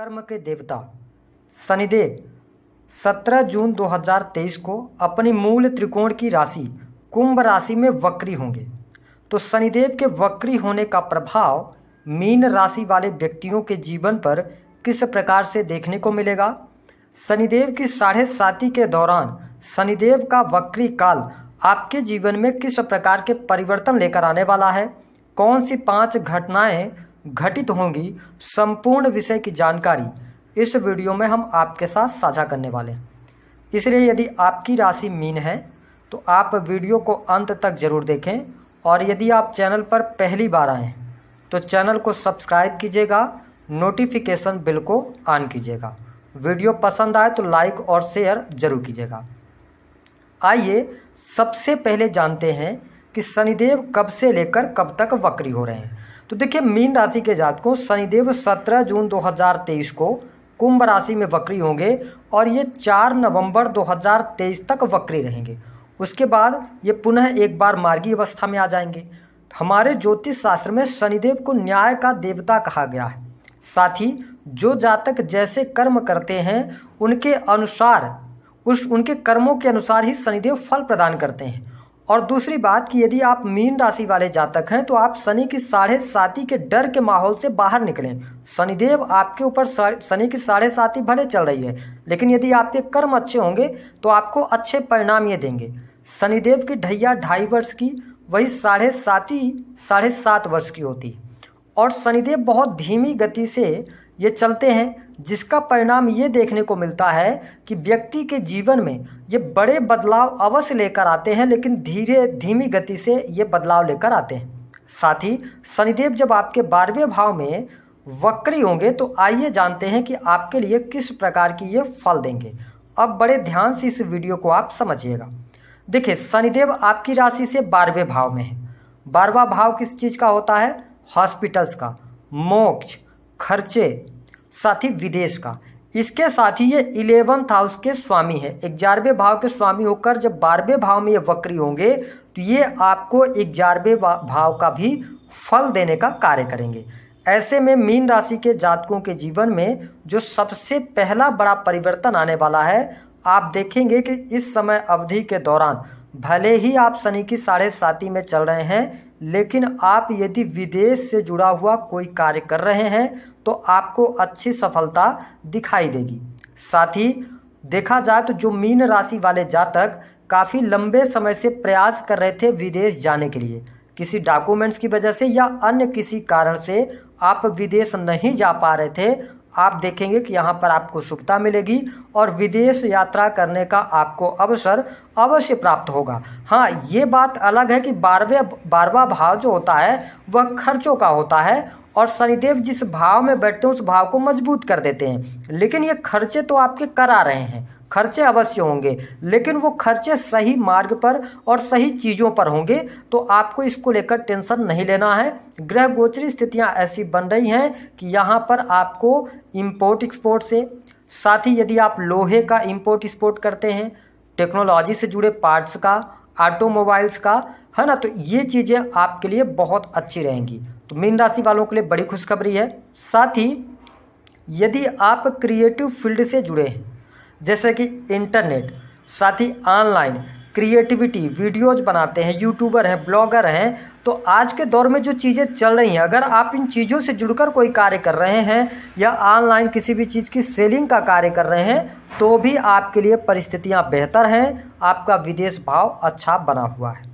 कर्म के देवता शनिदेव 17 जून 2023 को अपनी मूल त्रिकोण की राशि कुंभ राशि में वक्री होंगे। तो शनिदेव के वक्री होने का प्रभाव मीन राशि वाले व्यक्तियों के जीवन पर किस प्रकार से देखने को मिलेगा। शनिदेव की 7.5 के दौरान शनिदेव का वक्री काल आपके जीवन में किस प्रकार के परिवर्तन लेकर आने वाला है, कौन सी 5 घटनाएं घटित होंगी, संपूर्ण विषय की जानकारी इस वीडियो में हम आपके साथ साझा करने वाले हैं। इसलिए यदि आपकी राशि मीन है तो आप वीडियो को अंत तक जरूर देखें, और यदि आप चैनल पर पहली बार आए हैं तो चैनल को सब्सक्राइब कीजिएगा, नोटिफिकेशन बिल को ऑन कीजिएगा। वीडियो पसंद आए तो लाइक और शेयर जरूर कीजिएगा। आइए सबसे पहले जानते हैं कि शनिदेव कब से लेकर कब तक वक्री हो रहे हैं। तो देखिए, मीन राशि के जातकों शनिदेव 17 जून 2023 को कुंभ राशि में वक्री होंगे और ये 4 नवंबर 2023 तक वक्री रहेंगे। उसके बाद ये पुनः एक बार मार्गी अवस्था में आ जाएंगे। हमारे ज्योतिष शास्त्र में शनिदेव को न्याय का देवता कहा गया है। साथ ही जो जातक जैसे कर्म करते हैं उनके अनुसार उनके कर्मों के अनुसार ही शनिदेव फल प्रदान करते हैं। और दूसरी बात कि यदि आप मीन राशि वाले जातक हैं तो आप शनि की 7.5 के डर के माहौल से बाहर निकलें। शनिदेव आपके ऊपर शनि की 7.5 भले चल रही है, लेकिन यदि आपके कर्म अच्छे होंगे तो आपको अच्छे परिणाम ये देंगे। शनिदेव की ढैया 2.5 वर्ष की, वही 7.5 वर्ष की होती है। और शनिदेव बहुत धीमी गति से ये चलते हैं, जिसका परिणाम ये देखने को मिलता है कि व्यक्ति के जीवन में ये बड़े बदलाव अवश्य लेकर आते हैं, लेकिन धीमी गति से ये बदलाव लेकर आते हैं। साथ ही शनिदेव जब आपके 12वें भाव में वक्री होंगे तो आइए जानते हैं कि आपके लिए किस प्रकार की ये फल देंगे। अब बड़े ध्यान से इस वीडियो को आप समझिएगा। देखिए, शनिदेव आपकी राशि से 12वें भाव में है। 12वां भाव किस चीज़ का होता है? हॉस्पिटल्स का, मोक्ष, खर्चे, साथ ही विदेश का। इसके साथ ही ये 11th हाउस के स्वामी है। 11वें भाव के स्वामी होकर जब 12वें भाव में ये वक्री होंगे तो ये आपको 11वें भाव का भी फल देने का कार्य करेंगे। ऐसे में मीन राशि के जातकों के जीवन में जो सबसे पहला बड़ा परिवर्तन आने वाला है, आप देखेंगे कि इस समय अवधि के दौरान भले ही आप शनि की 7.5 में चल रहे हैं, लेकिन आप यदि विदेश से जुड़ा हुआ कोई कार्य कर रहे हैं तो आपको अच्छी सफलता दिखाई देगी। साथ ही देखा जाए तो जो मीन राशि वाले जातक काफ़ी लंबे समय से प्रयास कर रहे थे विदेश जाने के लिए, किसी डॉक्यूमेंट्स की वजह से या अन्य किसी कारण से आप विदेश नहीं जा पा रहे थे, आप देखेंगे कि यहाँ पर आपको शुभता मिलेगी और विदेश यात्रा करने का आपको अवसर अवश्य प्राप्त होगा। हाँ, ये बात अलग है कि 12वां भाव जो होता है वह खर्चों का होता है, और शनिदेव जिस भाव में बैठते हैं उस भाव को मजबूत कर देते हैं। लेकिन ये खर्चे तो आपके करा रहे हैं, खर्चे अवश्य होंगे, लेकिन वो खर्चे सही मार्ग पर और सही चीज़ों पर होंगे, तो आपको इसको लेकर टेंशन नहीं लेना है। ग्रह गोचरी स्थितियां ऐसी बन रही हैं कि यहाँ पर आपको इंपोर्ट एक्सपोर्ट से, साथ ही यदि आप लोहे का इंपोर्ट एक्सपोर्ट करते हैं, टेक्नोलॉजी से जुड़े पार्ट्स का, ऑटोमोबाइल्स का, है ना, तो ये चीज़ें आपके लिए बहुत अच्छी रहेंगी। तो मीन राशि वालों के लिए बड़ी खुशखबरी है। साथ ही यदि आप क्रिएटिव फील्ड से जुड़े हैं, जैसे कि इंटरनेट, साथ ही ऑनलाइन क्रिएटिविटी, वीडियोज बनाते हैं, यूट्यूबर हैं, ब्लॉगर हैं, तो आज के दौर में जो चीज़ें चल रही हैं, अगर आप इन चीज़ों से जुड़कर कोई कार्य कर रहे हैं या ऑनलाइन किसी भी चीज़ की सेलिंग का कार्य कर रहे हैं, तो भी आपके लिए परिस्थितियां बेहतर हैं। आपका विदेश भाव अच्छा बना हुआ है।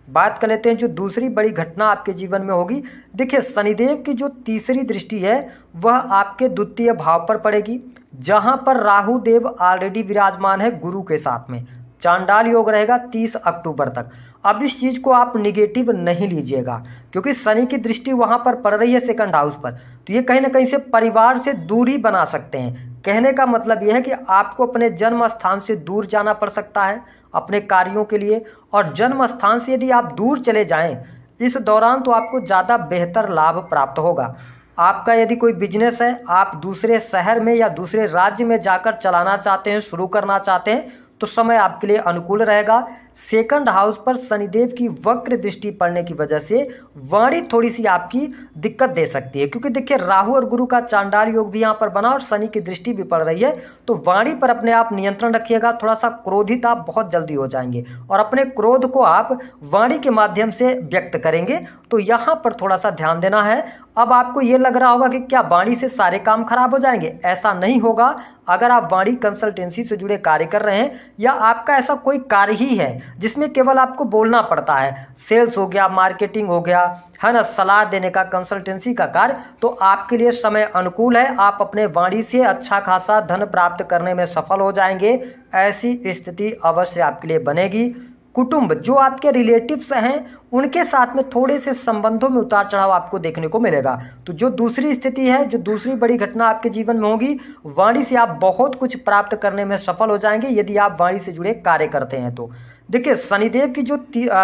बात कर लेते हैं जो दूसरी बड़ी घटना आपके जीवन में होगी। देखिए, शनिदेव की जो तीसरी दृष्टि है वह आपके द्वितीय भाव पर पड़ेगी, जहां पर राहु देव ऑलरेडी विराजमान है गुरु के साथ में। चांडाल योग रहेगा 30 अक्टूबर तक। अब इस चीज़ को आप निगेटिव नहीं लीजिएगा, क्योंकि शनि की दृष्टि वहां पर पड़ रही है 2nd हाउस पर, तो ये कहीं ना कहीं से परिवार से दूरी बना सकते हैं। कहने का मतलब यह है कि आपको अपने जन्म स्थान से दूर जाना पड़ सकता है अपने कार्यों के लिए, और जन्म स्थान से यदि आप दूर चले जाएं इस दौरान तो आपको ज़्यादा बेहतर लाभ प्राप्त होगा। आपका यदि कोई बिजनेस है, आप दूसरे शहर में या दूसरे राज्य में जाकर चलाना चाहते हैं, शुरू करना चाहते हैं, तो समय आपके लिए अनुकूल रहेगा। सेकंड हाउस पर शनिदेव की वक्र दृष्टि पड़ने की वजह से वाणी थोड़ी सी आपकी दिक्कत दे सकती है, क्योंकि देखिए राहु और गुरु का चांडाल योग भी यहाँ पर बना और शनि की दृष्टि भी पड़ रही है। तो वाणी पर अपने आप नियंत्रण रखिएगा। थोड़ा सा क्रोधित आप बहुत जल्दी हो जाएंगे और अपने क्रोध को आप वाणी के माध्यम से व्यक्त करेंगे, तो यहाँ पर थोड़ा सा ध्यान देना है। अब आपको ये लग रहा होगा कि क्या वाणी से सारे काम खराब हो जाएंगे? ऐसा नहीं होगा। अगर आप वाणी कंसल्टेंसी से जुड़े कार्य कर रहे हैं या आपका ऐसा कोई कार्य ही है जिसमें केवल आपको बोलना पड़ता है, सेल्स हो गया, मार्केटिंग हो गया, है ना, सलाह देने का, कंसल्टेंसी का कार्य, तो आपके लिए समय अनुकूल है। आप अपने वाणी से अच्छा खासा धन प्राप्त करने में सफल हो जाएंगे। ऐसी स्थिति अवश्य आपके लिए बनेगी। कुटुंब, जो आपके रिलेटिव्स हैं, उनके साथ में थोड़े से संबंधों में उतार चढ़ाव आपको देखने को मिलेगा। तो जो दूसरी स्थिति है, जो दूसरी बड़ी घटना आपके जीवन में होगी, वाणी से आप बहुत कुछ प्राप्त करने में सफल हो जाएंगे यदि आप वाणी से जुड़े कार्य करते हैं। तो देखिए शनिदेव की जो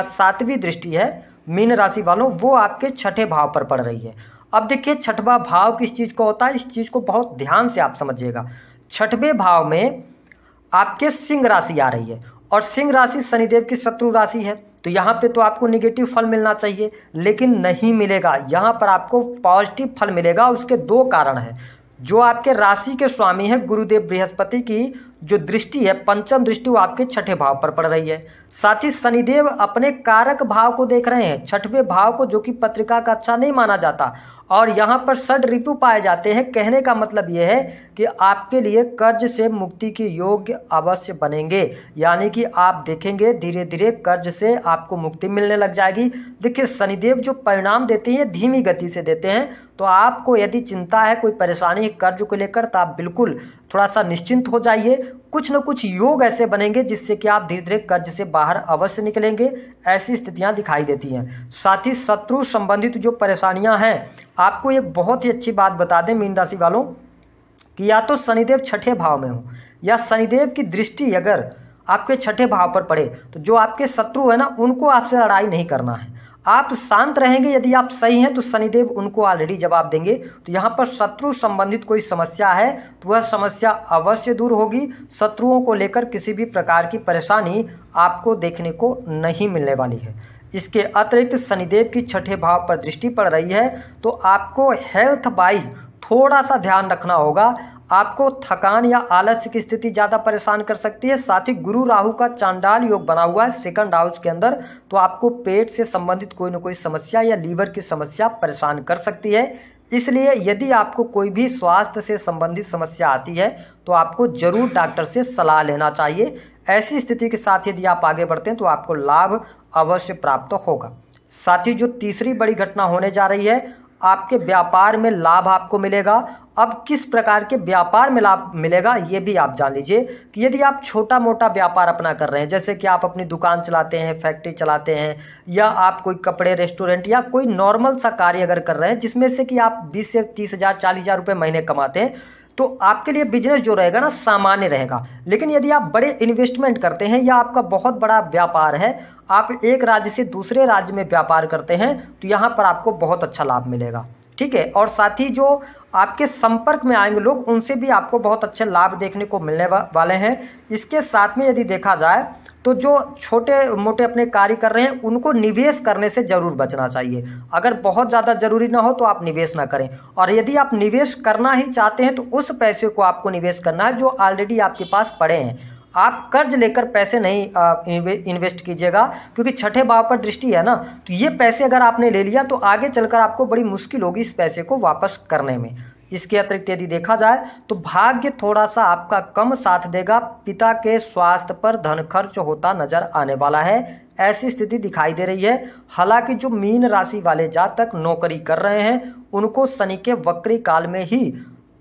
7वीं दृष्टि है मीन राशि वालों, वो आपके छठे भाव पर पड़ रही है। अब देखिए छठवां भाव किस चीज़ को होता है, इस चीज़ को बहुत ध्यान से आप समझिएगा। छठवें भाव में आपके सिंह राशि आ रही है और सिंह राशि शनिदेव की शत्रु राशि है। तो यहाँ पे तो आपको नेगेटिव फल मिलना चाहिए, लेकिन नहीं मिलेगा। यहाँ पर आपको पॉजिटिव फल मिलेगा। उसके 2 कारण हैं। जो आपके राशि के स्वामी है गुरुदेव बृहस्पति की जो दृष्टि है, पंचम दृष्टि, वो आपके छठे भाव पर पड़ रही है। साथ ही शनिदेव अपने कारक भाव को देख रहे हैं, छठवें भाव को, जो कि पत्रिका का अच्छा नहीं माना जाता, और यहाँ पर षड रिपु पाए जाते हैं। कहने का मतलब यह है कि आपके लिए कर्ज से मुक्ति के योग्य अवश्य बनेंगे, यानी कि आप देखेंगे धीरे धीरे कर्ज से आपको मुक्ति मिलने लग जाएगी। देखिए शनिदेव जो परिणाम देते हैं धीमी गति से देते हैं। तो आपको यदि चिंता है, कोई परेशानी है कर्ज को लेकर, तो आप बिल्कुल थोड़ा सा निश्चिंत हो जाइए। कुछ न कुछ योग ऐसे बनेंगे जिससे कि आप धीरे धीरे कर्ज से बाहर अवश्य निकलेंगे। ऐसी स्थितियां दिखाई देती हैं। साथ ही शत्रु संबंधित जो परेशानियां हैं, आपको एक बहुत ही अच्छी बात बता दें मीन राशि वालों, कि या तो शनिदेव छठे भाव में हो या शनिदेव की दृष्टि अगर आपके छठे भाव पर पड़े, तो जो आपके शत्रु है ना, उनको आपसे लड़ाई नहीं करना है। आप शांत रहेंगे। यदि आप सही हैं तो शनिदेव उनको ऑलरेडी जवाब देंगे। तो यहाँ पर शत्रु संबंधित कोई समस्या है तो वह समस्या अवश्य दूर होगी। शत्रुओं को लेकर किसी भी प्रकार की परेशानी आपको देखने को नहीं मिलने वाली है। इसके अतिरिक्त शनिदेव की छठे भाव पर दृष्टि पड़ रही है, तो आपको हेल्थ वाइज थोड़ा सा ध्यान रखना होगा। आपको थकान या आलस्य की स्थिति ज़्यादा परेशान कर सकती है। साथ ही गुरु राहु का चांडाल योग बना हुआ है सेकंड हाउस के अंदर, तो आपको पेट से संबंधित कोई न कोई समस्या या लीवर की समस्या परेशान कर सकती है। इसलिए यदि आपको कोई भी स्वास्थ्य से संबंधित समस्या आती है तो आपको जरूर डॉक्टर से सलाह लेना चाहिए। ऐसी स्थिति के साथ यदि आप आगे बढ़ते हैं तो आपको लाभ अवश्य प्राप्त होगा। साथ ही जो तीसरी बड़ी घटना होने जा रही है, आपके व्यापार में लाभ आपको मिलेगा। अब किस प्रकार के व्यापार में लाभ मिलेगा ये भी आप जान लीजिए कि यदि आप छोटा मोटा व्यापार अपना कर रहे हैं, जैसे कि आप अपनी दुकान चलाते हैं, फैक्ट्री चलाते हैं, या आप कोई कपड़े रेस्टोरेंट या कोई नॉर्मल सा कार्य अगर कर रहे हैं जिसमें से कि आप 20 से 30,000 40,000 रुपये महीने कमाते हैं, तो आपके लिए बिजनेस जो रहेगा ना सामान्य रहेगा। लेकिन यदि आप बड़े इन्वेस्टमेंट करते हैं या आपका बहुत बड़ा व्यापार है, आप एक राज्य से दूसरे राज्य में व्यापार करते हैं, तो यहाँ पर आपको बहुत अच्छा लाभ मिलेगा। ठीक है। और साथ ही जो आपके संपर्क में आएंगे लोग, उनसे भी आपको बहुत अच्छे लाभ देखने को मिलने वाले हैं। इसके साथ में यदि देखा जाए तो जो छोटे मोटे अपने कार्य कर रहे हैं उनको निवेश करने से जरूर बचना चाहिए। अगर बहुत ज़्यादा जरूरी ना हो तो आप निवेश ना करें, और यदि आप निवेश करना ही चाहते हैं तो उस पैसे को आपको निवेश करना है जो ऑलरेडी आपके पास पड़े हैं। आप कर्ज लेकर पैसे नहीं इन्वेस्ट कीजिएगा, क्योंकि छठे भाव पर दृष्टि है ना, तो ये पैसे अगर आपने ले लिया तो आगे चलकर आपको बड़ी मुश्किल होगी इस पैसे को वापस करने में। इसके अतिरिक्त यदि देखा जाए तो भाग्य थोड़ा सा आपका कम साथ देगा। पिता के स्वास्थ्य पर धन खर्च होता नजर आने वाला है, ऐसी स्थिति दिखाई दे रही है। हालांकि जो मीन राशि वाले जातक नौकरी कर रहे हैं उनको शनि के वक्री काल में ही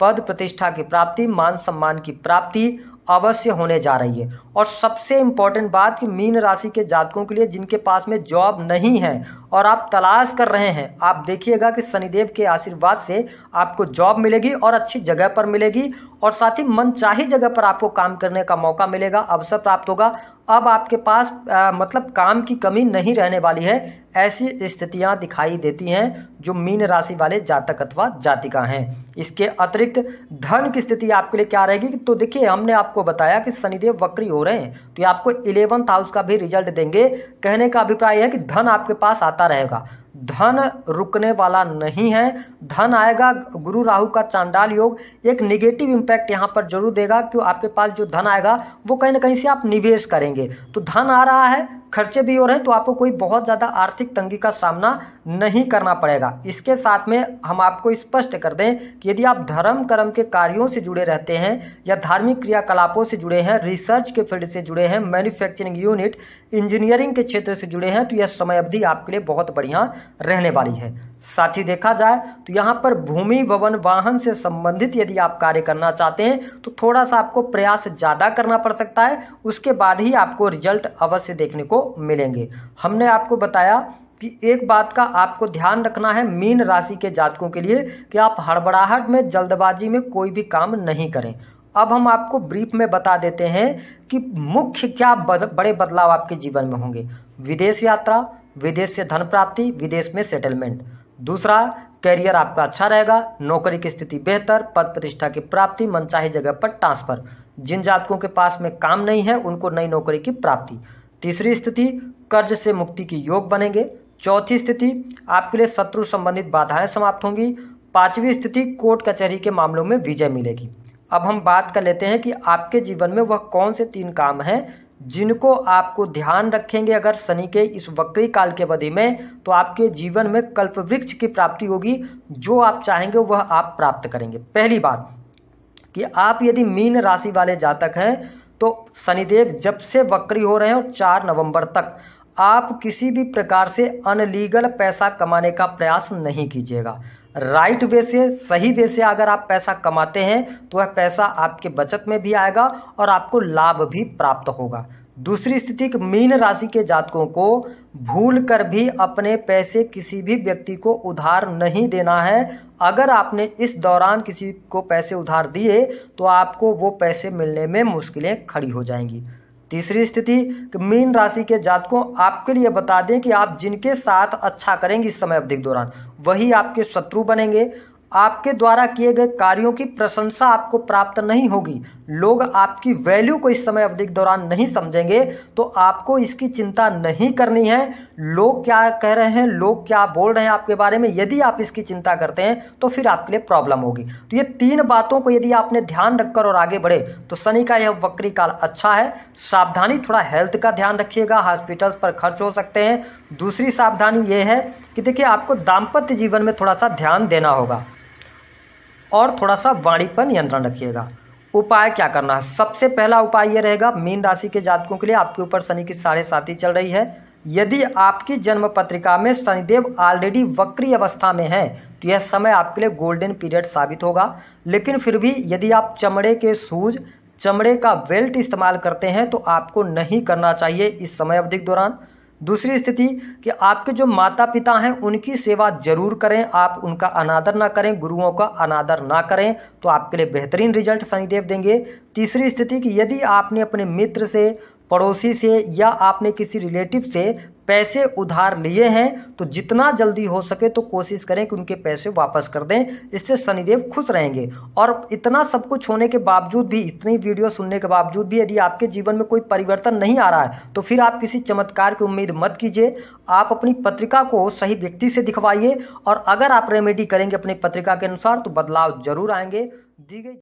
पद प्रतिष्ठा की प्राप्ति, मान सम्मान की प्राप्ति अवश्य होने जा रही है। और सबसे इम्पॉर्टेंट बात कि मीन राशि के जातकों के लिए जिनके पास में जॉब नहीं है और आप तलाश कर रहे हैं, आप देखिएगा कि शनिदेव के आशीर्वाद से आपको जॉब मिलेगी और अच्छी जगह पर मिलेगी और साथ ही मनचाही जगह पर आपको काम करने का मौका मिलेगा, अवसर प्राप्त होगा। अब आपके पास मतलब काम की कमी नहीं रहने वाली है। ऐसी स्थितियां दिखाई देती हैं जो मीन राशि वाले जातक अथवा जातिका हैं। इसके अतिरिक्त धन की स्थिति आपके लिए क्या रहेगी, तो देखिए हमने आपको बताया कि शनिदेव वक्री हो रहे हैं तो ये आपको 11th हाउस का भी रिजल्ट देंगे। कहने का अभिप्राय है कि धन आपके पास आता रहेगा, धन रुकने वाला नहीं है, धन आएगा। गुरु राहु का चांडाल योग एक निगेटिव इम्पैक्ट यहाँ पर जरूर देगा कि आपके पास जो धन आएगा वो कहीं ना कहीं से आप निवेश करेंगे, तो धन आ रहा है, खर्चे भी हो रहे हैं, तो आपको कोई बहुत ज़्यादा आर्थिक तंगी का सामना नहीं करना पड़ेगा। इसके साथ में हम आपको स्पष्ट कर दें कि यदि आप धर्म कर्म के कार्यों से जुड़े रहते हैं या धार्मिक क्रियाकलापों से जुड़े हैं, रिसर्च के फील्ड से जुड़े हैं, मैन्युफैक्चरिंग यूनिट, इंजीनियरिंग के क्षेत्र से जुड़े हैं, तो यह समय अवधि आपके लिए बहुत बढ़िया रहने वाली है। साथ ही देखा जाए तो यहाँ पर भूमि भवन वाहन से संबंधित यदि आप कार्य करना चाहते हैं तो थोड़ा सा आपको प्रयास ज़्यादा करना पड़ सकता है, उसके बाद ही आपको रिजल्ट अवश्य देखने को मिलेंगे। हमने आपको बताया कि एक बात का आपको ध्यान रखना है मीन राशि के जातकों के लिए कि आप हड़बड़ाहट में, जल्दबाजी में कोई भी काम नहीं करें। अब हम आपको ब्रीफ में बता देते हैं कि मुख्य क्या बड़े बदलाव आपके जीवन में होंगे। विदेश यात्रा, विदेश से धन प्राप्ति, विदेश में सेटलमेंट। दूसरा, कैरियर आपका अच्छा रहेगा, नौकरी की स्थिति बेहतर, पद प्रतिष्ठा की प्राप्ति, मनचाही जगह पर ट्रांसफर। जिन जातकों के पास में काम नहीं है उनको नई नौकरी की प्राप्ति। तीसरी स्थिति, कर्ज से मुक्ति की योग बनेंगे। चौथी स्थिति, आपके लिए शत्रु संबंधित बाधाएं समाप्त होंगी। पांचवी स्थिति, कोर्ट कचहरी के मामलों में विजय मिलेगी। अब हम बात कर लेते हैं कि आपके जीवन में वह कौन से 3 काम हैं जिनको आपको ध्यान रखेंगे अगर शनि के इस वक्री काल के अवधि में, तो आपके जीवन में कल्प वृक्ष की प्राप्ति होगी, जो आप चाहेंगे वह आप प्राप्त करेंगे। पहली बात कि आप यदि मीन राशि वाले जातक हैं तो शनिदेव जब से वक्री हो रहे हैं और 4 नवंबर तक आप किसी भी प्रकार से अनलीगल पैसा कमाने का प्रयास नहीं कीजिएगा। राइट वे से, सही वे से अगर आप पैसा कमाते हैं तो वह पैसा आपके बचत में भी आएगा और आपको लाभ भी प्राप्त होगा। दूसरी स्थिति, मीन राशि के जातकों को भूल कर भी अपने पैसे किसी भी व्यक्ति को उधार नहीं देना है। अगर आपने इस दौरान किसी को पैसे उधार दिए तो आपको वो पैसे मिलने में मुश्किलें खड़ी हो जाएंगी। तीसरी स्थिति, मीन राशि के जातकों आपके लिए बता दें कि आप जिनके साथ अच्छा करेंगे इस समय अवधि के दौरान वही आपके शत्रु बनेंगे। आपके द्वारा किए गए कार्यों की प्रशंसा आपको प्राप्त नहीं होगी, लोग आपकी वैल्यू को इस समय अवधि के दौरान नहीं समझेंगे, तो आपको इसकी चिंता नहीं करनी है। लोग क्या कह रहे हैं, लोग क्या बोल रहे हैं आपके बारे में, यदि आप इसकी चिंता करते हैं तो फिर आपके लिए प्रॉब्लम होगी। तो ये 3 बातों को यदि आपने ध्यान रखकर और आगे बढ़े तो शनि का यह वक्री काल अच्छा है। सावधानी, थोड़ा हेल्थ का ध्यान रखिएगा, हॉस्पिटल्स पर खर्च हो सकते हैं। दूसरी सावधानी ये है कि देखिए आपको दाम्पत्य जीवन में थोड़ा सा ध्यान देना होगा और थोड़ा सा वाणी पर नियंत्रण रखिएगा। उपाय क्या करना है, सबसे पहला उपाय ये रहेगा मीन राशि के जातकों के लिए आपके ऊपर शनि की 7.5 चल रही है। यदि आपकी जन्म पत्रिका में शनिदेव ऑलरेडी वक्री अवस्था में है तो यह समय आपके लिए गोल्डन पीरियड साबित होगा। लेकिन फिर भी यदि आप चमड़े के शूज, चमड़े का बेल्ट इस्तेमाल करते हैं तो आपको नहीं करना चाहिए इस समय अवधि के दौरान। दूसरी स्थिति कि आपके जो माता पिता हैं उनकी सेवा जरूर करें, आप उनका अनादर ना करें, गुरुओं का अनादर ना करें, तो आपके लिए बेहतरीन रिजल्ट शनिदेव देंगे। तीसरी स्थिति कि यदि आपने अपने मित्र से, पड़ोसी से या आपने किसी रिलेटिव से पैसे उधार लिए हैं तो जितना जल्दी हो सके तो कोशिश करें कि उनके पैसे वापस कर दें, इससे शनिदेव खुश रहेंगे। और इतना सब कुछ होने के बावजूद भी, इतनी वीडियो सुनने के बावजूद भी यदि आपके जीवन में कोई परिवर्तन नहीं आ रहा है तो फिर आप किसी चमत्कार की उम्मीद मत कीजिए। आप अपनी पत्रिका को सही व्यक्ति से दिखवाइए और अगर आप रेमेडी करेंगे अपनी पत्रिका के अनुसार तो बदलाव जरूर आएंगे। दी गई